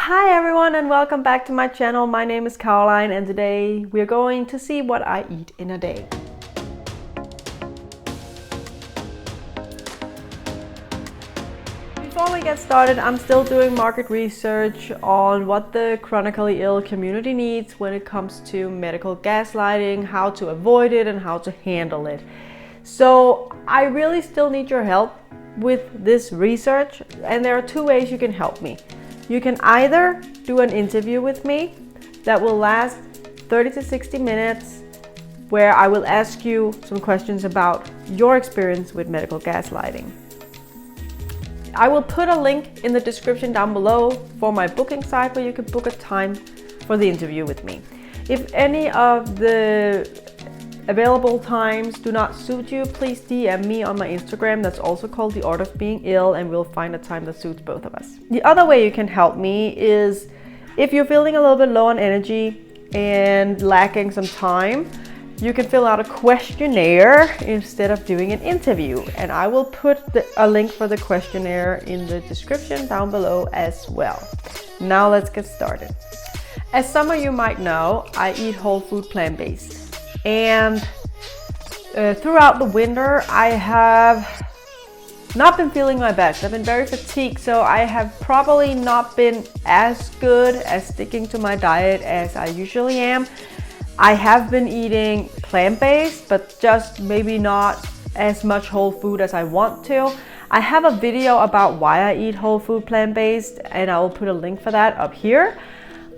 Hi everyone and welcome back to my channel. My name is Caroline and today we're going to see what I eat in a day. Before we get started, I'm still doing market research on what the chronically ill community needs when it comes to medical gaslighting, how to avoid it and how to handle it. So I really still need your help with this research, and there are two ways you can help me. You can either do an interview with me that will last 30 to 60 minutes where I will ask you some questions about your experience with medical gaslighting. I will put a link in the description down below for my booking site where you can book a time for the interview with me. If any of the available times do not suit you, please DM me on my Instagram, that's also called The Art of Being Ill, and we'll find a time that suits both of us. The other way you can help me is if you're feeling a little bit low on energy and lacking some time, you can fill out a questionnaire instead of doing an interview, and I will put a link for the questionnaire in the description down below as well. Now let's get started. As some of you might know, I eat whole food plant-based. And throughout the winter, I have not been feeling my best. I've been very fatigued, so I have probably not been as good at sticking to my diet as I usually am. I have been eating plant-based, but just maybe not as much whole food as I want to. I have a video about why I eat whole food plant-based, and I will put a link for that up here.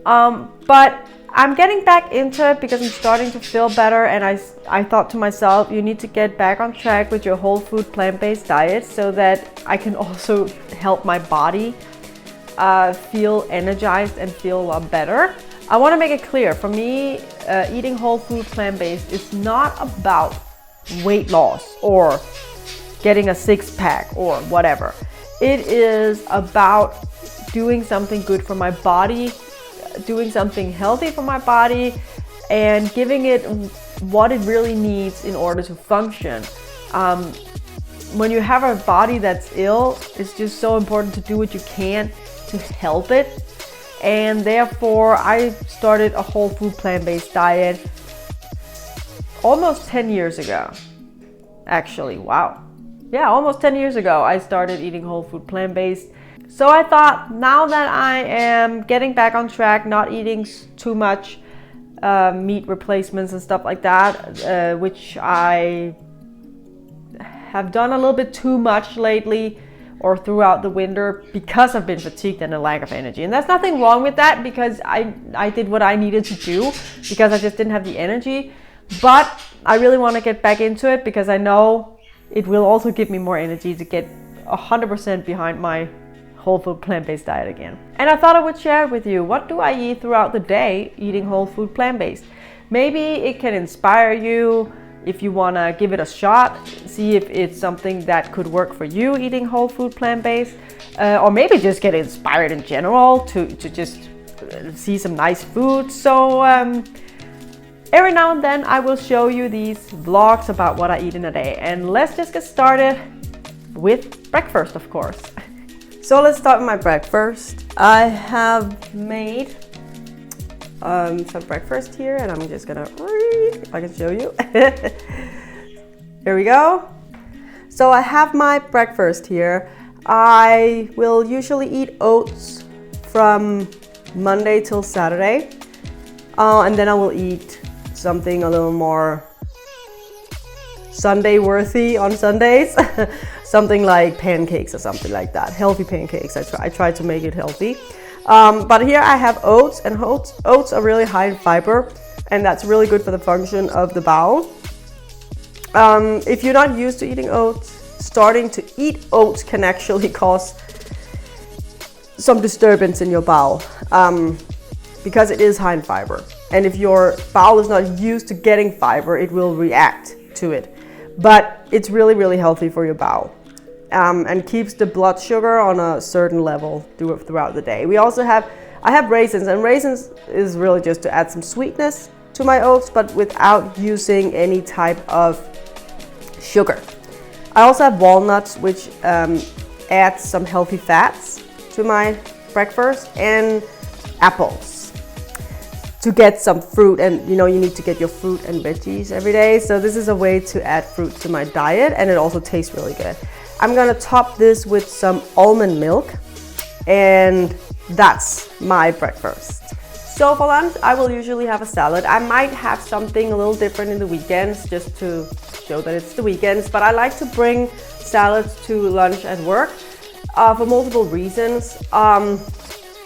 But I'm getting back into it because I'm starting to feel better, and I thought to myself, you need to get back on track with your whole food plant-based diet so that I can also help my body feel energized and feel a lot better. I want to make it clear, for me, eating whole food plant-based is not about weight loss or getting a six-pack or whatever. It is about doing something good for my body, doing something healthy for my body, and giving it what it really needs in order to function. When you have a body that's ill, it's just so important to do what you can to help it. And therefore, I started a whole food plant-based diet almost 10 years ago. Actually, wow. Yeah, almost 10 years ago, I started eating whole food plant-based. So I thought, now that I am getting back on track, not eating too much meat replacements and stuff like that, which I have done a little bit too much lately or throughout the winter because I've been fatigued and a lack of energy. And there's nothing wrong with that because I did what I needed to do because I just didn't have the energy. But I really want to get back into it because I know it will also give me more energy to get 100% behind my whole food plant-based diet again. And I thought I would share with you, what do I eat throughout the day eating whole food plant-based? Maybe it can inspire you if you want to give it a shot, see if it's something that could work for you eating whole food plant-based, or maybe just get inspired in general to just see some nice food. So every now and then I will show you these vlogs about what I eat in a day, and let's just get started with breakfast, of course. So let's start with my breakfast. I have made some breakfast here, and I'm just gonna read if I can show you. Here we go. So I have my breakfast here. I will usually eat oats from Monday till Saturday, and then I will eat something a little more Sunday worthy on Sundays. Something like pancakes or something like that. Healthy pancakes. I try to make it healthy. But here I have oats, and oats are really high in fiber, and that's really good for the function of the bowel. If you're not used to eating oats, starting to eat oats can actually cause some disturbance in your bowel, because it is high in fiber. And if your bowel is not used to getting fiber, it will react to it. But it's really, really healthy for your bowel. And keeps the blood sugar on a certain level throughout the day. I have raisins, and raisins is really just to add some sweetness to my oats, but without using any type of sugar. I also have walnuts, which adds some healthy fats to my breakfast and apples to get some fruit. And you know, you need to get your fruit and veggies every day. So this is a way to add fruit to my diet, and it also tastes really good. I'm gonna top this with some almond milk, and that's my breakfast. So for lunch, I will usually have a salad. I might have something a little different in the weekends just to show that it's the weekends, but I like to bring salads to lunch at work for multiple reasons.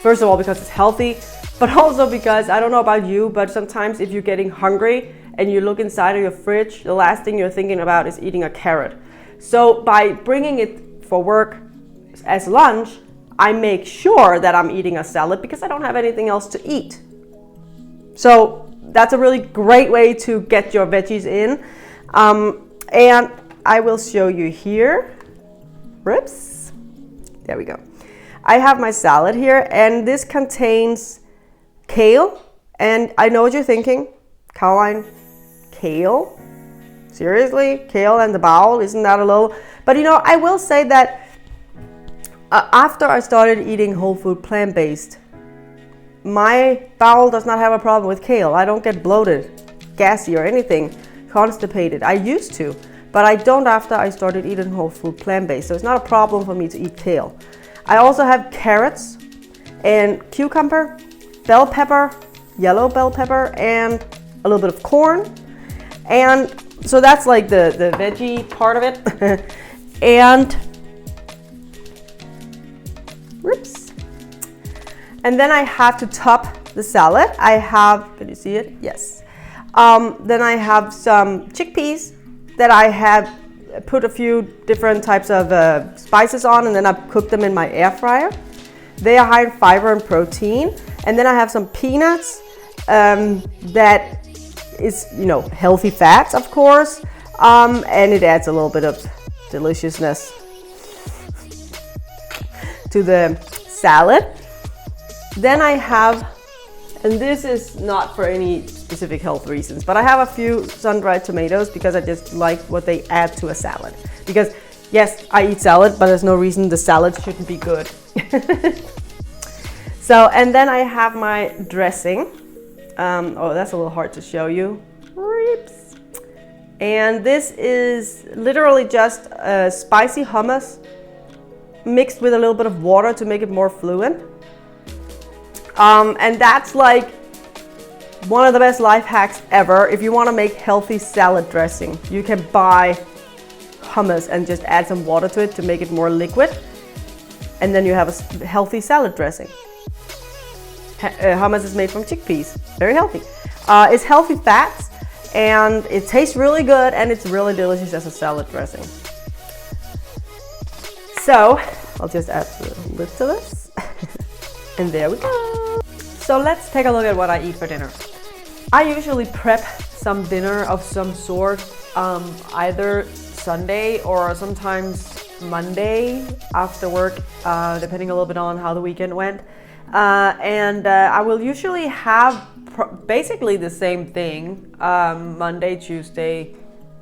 First of all, because it's healthy, but also because, I don't know about you, but sometimes if you're getting hungry and you look inside of your fridge, the last thing you're thinking about is eating a carrot. So by bringing it for work as lunch, I make sure that I'm eating a salad because I don't have anything else to eat. So that's a really great way to get your veggies in. And I will show you here. Rips. There we go. I have my salad here, and this contains kale. And I know what you're thinking, Caroline, kale? Seriously? Kale and the bowel? Isn't that a little? But you know, I will say that after I started eating whole food plant-based, my bowel does not have a problem with kale. I don't get bloated, gassy or anything, constipated. I used to, but I don't after I started eating whole food plant-based. So it's not a problem for me to eat kale. I also have carrots and cucumber, bell pepper, yellow bell pepper, and a little bit of corn. And so that's like the veggie part of it. And whoops. And then I have to top the salad. I have, can you see it? Yes. Then I have some chickpeas that I have put a few different types of spices on, and then I cook them in my air fryer. They are high in fiber and protein. And then I have some peanuts that is, you know, healthy fats, of course. And it adds a little bit of deliciousness to the salad. Then I have, and this is not for any specific health reasons, but I have a few sun-dried tomatoes because I just like what they add to a salad. Because yes, I eat salad, but there's no reason the salad shouldn't be good. So, and then I have my dressing. Oh, that's a little hard to show you. Oops. And this is literally just spicy hummus mixed with a little bit of water to make it more fluent. And that's like one of the best life hacks ever. If you want to make healthy salad dressing, you can buy hummus and just add some water to it to make it more liquid. And then you have a healthy salad dressing. Hummus is made from chickpeas, very healthy. It's healthy fats, and it tastes really good, and it's really delicious as a salad dressing. So I'll just add a lid to this. And there we go. So let's take a look at what I eat for dinner. I usually prep some dinner of some sort, either Sunday or sometimes Monday after work, depending a little bit on how the weekend went. I will usually have basically the same thing, Monday, Tuesday,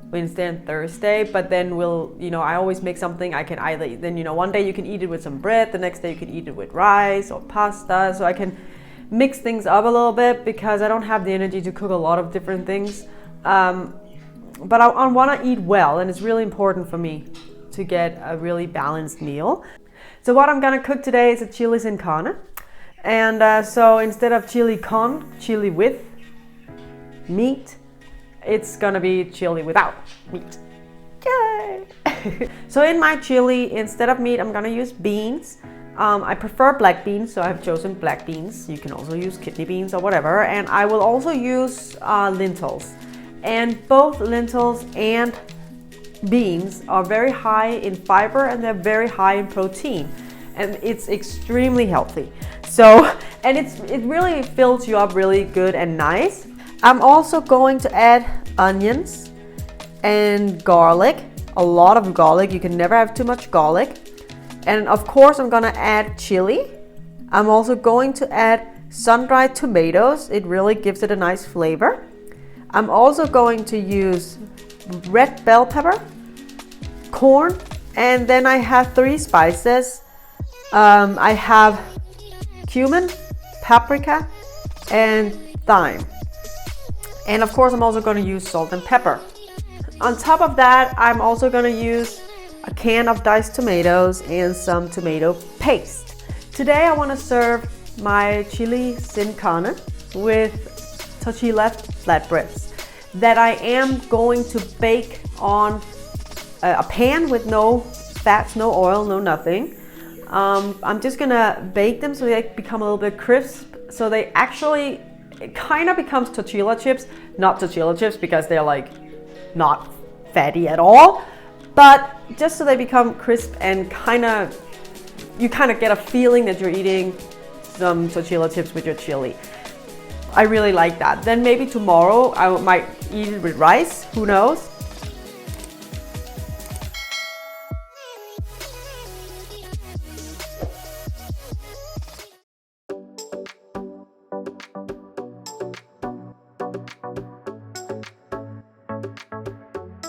Wednesday and Thursday, but then I always make something I can either, then, one day you can eat it with some bread, the next day you can eat it with rice or pasta, so I can mix things up a little bit because I don't have the energy to cook a lot of different things. But I want to eat well, and it's really important for me to get a really balanced meal. So what I'm gonna cook today is a chili sin carne. And so instead of chili con, chili with meat, it's gonna be chili without meat. Yay! So in my chili, instead of meat, I'm gonna use beans. I prefer black beans, so I've chosen black beans. You can also use kidney beans or whatever. And I will also use lentils. And both lentils and beans are very high in fiber, and they're very high in protein. And it's extremely healthy. So, and it really fills you up really good and nice. I'm also going to add onions and garlic, a lot of garlic. You can never have too much garlic. And of course, I'm gonna add chili. I'm also going to add sun-dried tomatoes. It really gives it a nice flavor. I'm also going to use red bell pepper, corn, and then I have 3 spices. I have cumin, paprika, and thyme. And of course, I'm also going to use salt and pepper. On top of that, I'm also going to use a can of diced tomatoes and some tomato paste. Today, I want to serve my chili sin carne with tortilla flatbreads that I am going to bake on a pan with no fats, no oil, no nothing. I'm just gonna bake them so they become a little bit crisp, so they actually, it kind of becomes tortilla chips, not tortilla chips because they're like not fatty at all, but just so they become crisp and you kind of get a feeling that you're eating some tortilla chips with your chili. I really like that. Then maybe tomorrow I might eat it with rice, who knows?